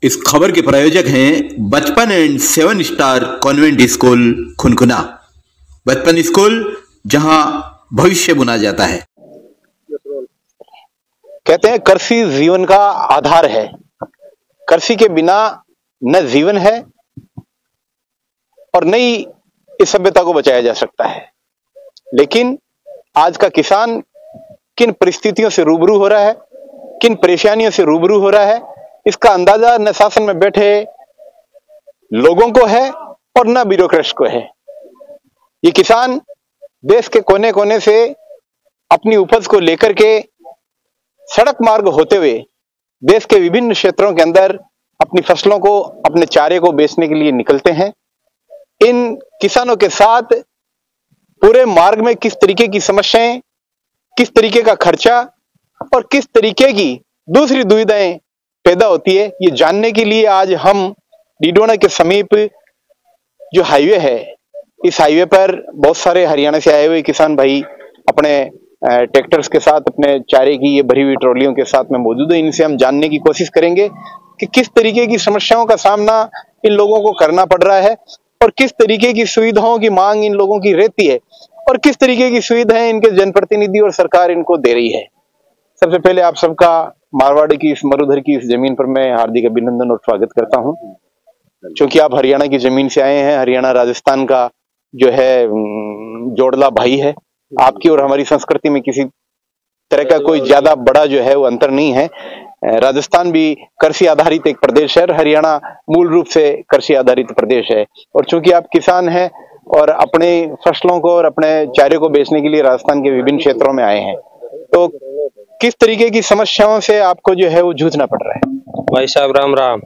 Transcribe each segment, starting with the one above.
इस खबर के प्रायोजक हैं बचपन and 7 star convent school Khunkhuna. बचपन स्कूल जहां भविष्य बुना जाता है। कहते हैं कृषि जीवन का आधार है। कृषि के बिना न जीवन है और न ही इस सभ्यता को बचाया जा सकता है। लेकिन आज का किसान किन परिस्थितियों से रूबरू हो रहा है, किन परेशानियों से रूबरू हो रहा है, इसका अंदाजा न शासन में बैठे लोगों को है और न ब्यूरोक्रेट्स को है। ये किसान देश के कोने कोने से अपनी उपज को लेकर के सड़क मार्ग होते हुए देश के विभिन्न क्षेत्रों के अंदर अपनी फसलों को, अपने चारे को बेचने के लिए निकलते हैं। इन किसानों के साथ पूरे मार्ग में किस तरीके की समस्याएं, किस तरीके का खर्चा और किस तरीके की दूसरी दुविधाएं पैदा होती है, ये जानने के लिए आज हम डीडोना के समीप जो हाईवे है, इस हाईवे पर बहुत सारे हरियाणा से आए हुए किसान भाई अपने ट्रैक्टर्स के साथ, अपने चारे की ये भरी हुई ट्रॉलियों के साथ में मौजूद है। इनसे हम जानने की कोशिश करेंगे कि किस तरीके की समस्याओं का सामना इन लोगों को करना पड़ रहा है और किस तरीके की सुविधाओं की मांग इन लोगों की रहती है और किस तरीके की सुविधाएं इनके जनप्रतिनिधि और सरकार इनको दे रही है। सबसे पहले आप सबका मारवाड़ की इस मरुधर की इस जमीन पर मैं हार्दिक अभिनंदन और स्वागत करता हूं। क्योंकि आप हरियाणा की जमीन से आए हैं, हरियाणा राजस्थान का जो है जोड़ला भाई है। आपकी और हमारी संस्कृति में किसी तरह का कोई ज्यादा बड़ा जो है वो अंतर नहीं है। राजस्थान भी कृषि आधारित एक प्रदेश है, हरियाणा मूल रूप से कृषि आधारित प्रदेश है। और चूंकि आप किसान हैं और अपने फसलों को और अपने चारे को बेचने के लिए राजस्थान के विभिन्न क्षेत्रों में आए हैं, तो किस तरीके की समस्याओं से आपको जो है वो जूझना पड़ रहा है? भाई साहब राम राम,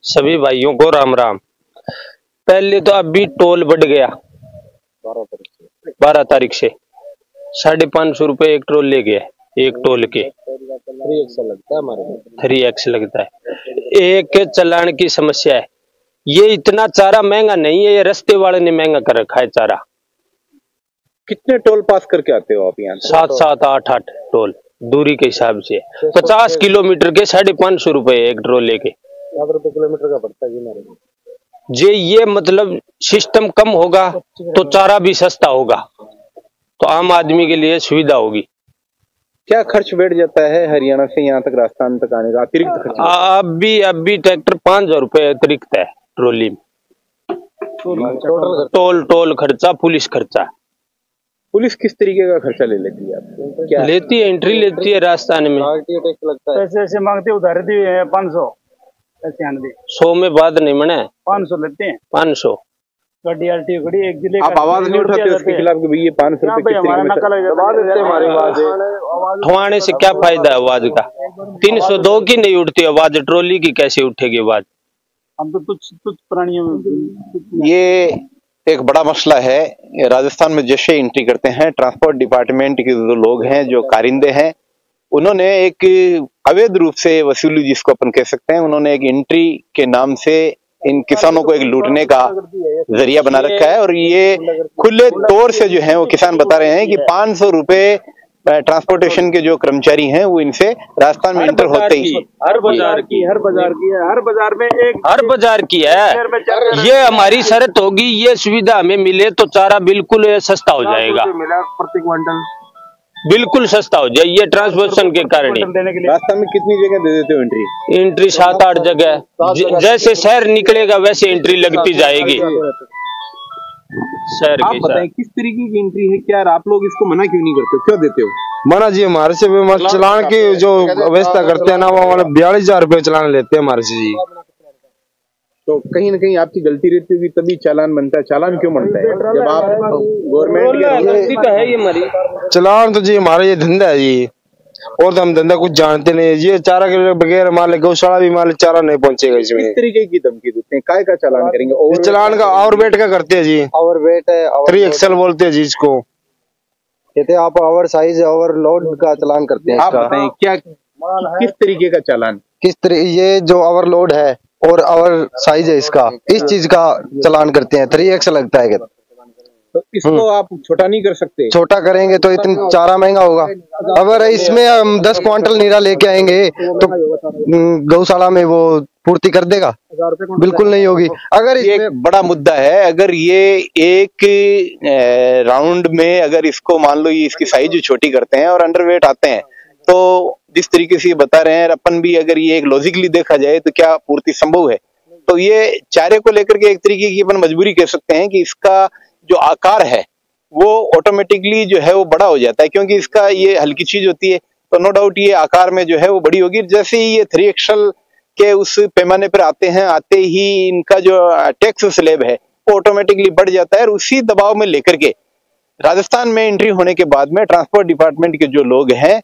सभी भाइयों को राम राम। पहले तो अभी टोल बढ़ गया 12 तारीख से 550 रुपए एक टोल ले गया। एक टोल के 3x लगता है, हमारे 3x लगता है। एक चालान की समस्या है। ये इतना चारा महंगा नहीं है, ये रास्ते वाले ने महंगा कर रखा है चारा। कितने टोल पास करके आते हो आप यहाँ? 7-7, 8-8 टोल दूरी के हिसाब से 50 किलोमीटर के 550 रुपए एक टोल लेके। 7 रुपए किलोमीटर का पड़ता है जी। ये मतलब सिस्टम कम होगा तो चारा भी सस्ता होगा, तो आम आदमी के लिए सुविधा होगी। क्या खर्च बैठ जाता है हरियाणा से यहाँ तक, राजस्थान तक आने का अतिरिक्त खर्च? अभी ट्रैक्टर 5,000 रुपए अतिरिक्त है ट्रॉली में। टोल खर्चा, पुलिस खर्चा। पुलिस किस तरीके का खर्चा ले लेती है आपको? क्या लेती है? एंट्री लेती है राजस्थान में। पैसे ऐसे मांगते, उधार दिए हैं 500, 100 में बाद नहीं मना है, 500 लेते हैं। 500 गाड़ी आलटी खड़ी एक जिले। आप आवाज नहीं उठाते उसके खिलाफ कि भाई ये 500 रुपए ठवाने से क्या फायदा है आवाज का? 302 की नहीं उठती आवाज, ट्रॉली की कैसे उठेगी आवाज? हम तो तुच्छ प्राणियों में। ये एक बड़ा मसला है। राजस्थान में जैसे एंट्री करते हैं, ट्रांसपोर्ट डिपार्टमेंट के जो लोग हैं, जो कारिंदे हैं, उन्होंने एक अवैध रूप से वसूली, जिसको अपन कह सकते हैं, उन्होंने एक एंट्री के नाम से इन किसानों को एक लूटने का जरिया बना रखा है। और ये खुले तौर से जो है वो किसान बता रहे हैं कि 500 रुपए ट्रांसपोर्टेशन के जो कर्मचारी हैं वो इनसे राजस्थान में इंटर होते ही हर बाजार की है, हर बाजार में एक हर बाजार की है। ये हमारी शर्त होगी, ये सुविधा हमें मिले तो चारा बिल्कुल सस्ता हो जाएगा, प्रति क्विंटल बिल्कुल सस्ता हो जाए। ये ट्रांसपोर्टेशन के कारण। राजस्थान में कितनी जगह दे देते हो एंट्री? एंट्री 7-8 जगह। जैसे शहर निकलेगा वैसे एंट्री लगती जाएगी। आप बताएं किस तरीके की एंट्री है? क्या आप लोग इसको मना क्यों नहीं करते, क्यों देते हो? मना जी, हमारे से चलान की जो व्यवस्था करते हैं ना, वो 42,000 रुपए चलान लेते हैं हमारे से जी। तो कहीं ना कहीं आपकी गलती रहती होगी तभी चालान बनता है। चालान क्यों बनता है जब आप गवर्नमेंट का है? ये हमारी चालान तो जी हमारा ये धंधा है जी, और तो हम धंधा कुछ जानते नहीं। ये चारा के बगैर मान गौशाला भी मान चारा नहीं पहुंचेगा इसमें। किस तरीके की धमकी देते हैं? काय का चालान करेंगे? चालान का ओवरवेट का करते हैं जी। ओवरवेट है, 3XL बोलते हैं जी इसको। कहते आप ओवर साइज, ओवरलोड का चालान करते हैं। आप बताएं क्या किस तरीके का चालान? ये जो ओवरलोड है और ओवर साइज है इसका, इस चीज का चालान करते हैं। 3X लगता है। तो इसको आप छोटा नहीं कर सकते? छोटा करेंगे तो इतना चारा महंगा होगा। अगर इसमें हम 10 क्वांटल नीरा लेके आएंगे तो गौशाला में वो पूर्ति कर देगा? बिल्कुल नहीं होगी। अगर ये एक बड़ा मुद्दा है। अगर ये एक राउंड में अगर इसको मान लो ये इसकी साइज छोटी करते हैं और अंडरवेट आते हैं, तो जिस तरीके से ये बता रहे हैं अपन भी, अगर ये एक लॉजिकली देखा जाए तो क्या पूर्ति संभव है? तो ये चारे को लेकर के एक तरीके की अपन मजबूरी कह सकते हैं कि इसका जो आकार है वो ऑटोमेटिकली जो है वो बड़ा हो जाता है, क्योंकि इसका ये हल्की चीज होती है तो नो डाउट ये आकार में जो है वो बड़ी होगी। जैसे ही ये 3 एक्सल के उस पैमाने पर आते हैं, आते ही इनका जो टैक्स स्लैब है वो ऑटोमेटिकली बढ़ जाता है। और उसी दबाव में लेकर के राजस्थान में एंट्री होने के बाद में ट्रांसपोर्ट डिपार्टमेंट के जो लोग हैं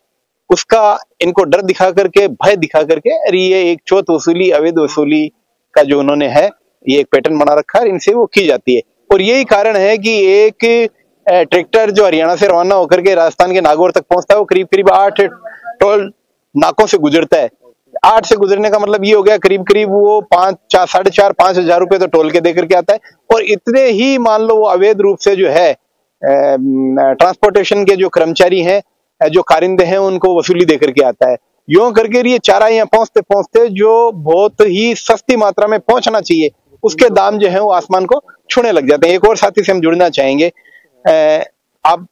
उसका इनको डर दिखा करके, भय दिखा करके, अरे ये एक चौथ वसूली, अवैध वसूली का जो उन्होंने है ये एक पैटर्न बना रखा है, इनसे वो की जाती है। और यही कारण है कि एक ट्रैक्टर जो हरियाणा से रवाना होकर के राजस्थान के नागौर तक पहुंचता है वो करीब करीब 8 टोल नाकों से गुजरता है। 8 से गुजरने का मतलब ये हो गया करीब करीब वो 4,500-5 हजार रुपए तो टोल के दे करके आता है। और इतने ही मान लो वो अवैध रूप से जो है ट्रांसपोर्टेशन के जो कर्मचारी हैं, जो कारिंदे हैं, उनको वसूली दे करके आता है। यूं करके ये चारा यहाँ पहुंचते पहुंचते जो बहुत ही सस्ती मात्रा में पहुंचना चाहिए उसके दाम जो है वो आसमान को छूने लग जाते हैं। एक और साथी से हम जुड़ना चाहेंगे। आप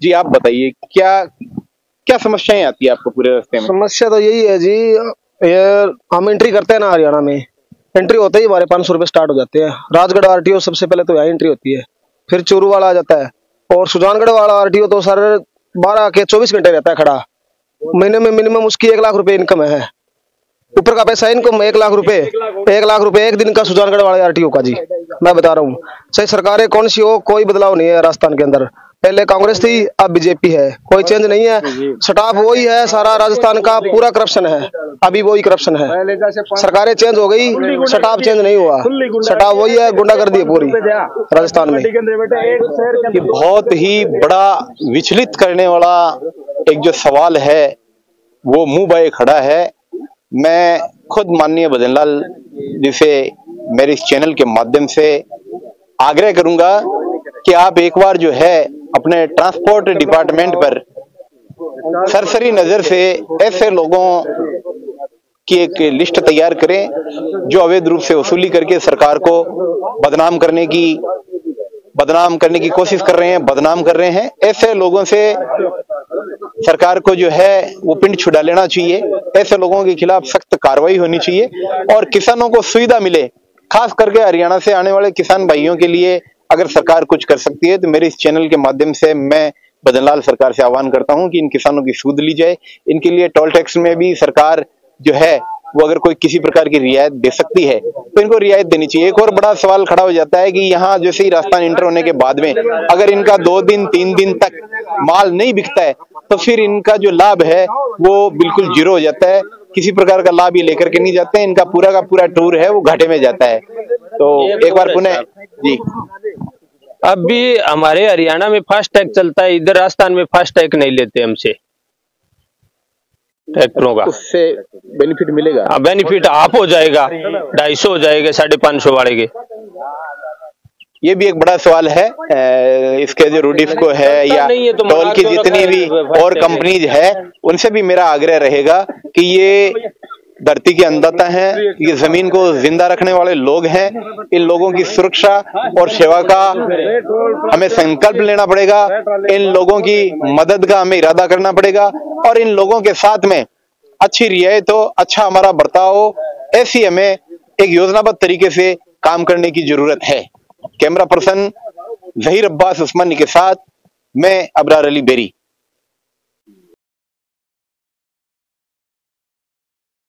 जी, आप बताइए क्या क्या समस्याएं आती है आपको पूरे रास्ते में? समस्या तो यही है जी, ये हम एंट्री करते हैं ना हरियाणा में, एंट्री होते ही हमारे 500 रुपए स्टार्ट हो जाते हैं। राजगढ़ आरटीओ सबसे पहले तो यहाँ एंट्री होती है, फिर चूरू वाला आ जाता है, और सुजानगढ़ वाला आरटीओ तो सर 12 के 24 घंटे रहता है खड़ा। महीने में मिनिमम उसकी 1 लाख रुपए इनकम है, ऊपर का पैसा इनकम 1 लाख रुपए, 1 लाख रुपए एक दिन का सुजानगढ़ वाले आरटीओ का जी। मैं बता रहा हूँ, चाहे सरकारें कौन सी हो, कोई बदलाव नहीं है राजस्थान के अंदर। पहले कांग्रेस थी, अब बीजेपी है, कोई चेंज नहीं है। स्टाफ वही है, सारा राजस्थान का पूरा करप्शन है, अभी वही करप्शन है। सरकारें चेंज हो गई, स्टाफ चेंज नहीं हुआ, स्टाफ वही है, गुंडागर्दी है पूरी राजस्थान में। ये बहुत ही बड़ा विचलित करने वाला एक जो सवाल है वो मुंह बाए खड़ा है। मैं खुद माननीय भजन लाल जी से मेरे इस चैनल के माध्यम से आग्रह करूंगा कि आप एक बार जो है अपने ट्रांसपोर्ट डिपार्टमेंट पर सरसरी नजर से ऐसे लोगों की एक लिस्ट तैयार करें जो अवैध रूप से वसूली करके सरकार को बदनाम करने की कोशिश कर रहे हैं, बदनाम कर रहे हैं। ऐसे लोगों से सरकार को जो है वो पिंड छुड़ा लेना चाहिए। ऐसे लोगों के खिलाफ सख्त कार्रवाई होनी चाहिए और किसानों को सुविधा मिले। खास करके हरियाणा से आने वाले किसान भाइयों के लिए अगर सरकार कुछ कर सकती है तो मेरे इस चैनल के माध्यम से मैं भजन लाल सरकार से आह्वान करता हूं कि इन किसानों की सूद ली जाए। इनके लिए टोल टैक्स में भी सरकार जो है वो अगर कोई किसी प्रकार की रियायत दे सकती है तो इनको रियायत देनी चाहिए। एक और बड़ा सवाल खड़ा हो जाता है कि यहाँ जैसे ही राजस्थान इंटर होने के बाद में अगर इनका 2 दिन 3 दिन तक माल नहीं बिकता है तो फिर इनका जो लाभ है वो बिल्कुल जीरो हो जाता है। किसी प्रकार का लाभ ये लेकर के नहीं जाते हैं, इनका पूरा का पूरा टूर है वो घाटे में जाता है। तो एक बार पुनः जी, अब भी हमारे हरियाणा में फास्ट टैग चलता है, इधर राजस्थान में फास्ट टैग नहीं लेते हमसे ट्रैक्टरों का। उससे बेनिफिट मिलेगा? बेनिफिट आप हो जाएगा, 250 हो जाएगा 550 वाले के। ये भी एक बड़ा सवाल है। इसके जो रूडिफको है या टोल की जितनी भी और कंपनीज है उनसे भी मेरा आग्रह रहेगा कि ये धरती के अन्नदाता हैं, ये जमीन को जिंदा रखने वाले लोग हैं। इन लोगों की सुरक्षा और सेवा का हमें संकल्प लेना पड़ेगा, इन लोगों की मदद का हमें इरादा करना पड़ेगा और इन लोगों के साथ में अच्छी रियायत हो, अच्छा हमारा बर्ताव हो, ऐसी हमें एक योजनाबद्ध तरीके से काम करने की जरूरत है। कैमरा पर्सन जहीर अब्बास उस्मानी के साथ मैं अबरार अली बेरी।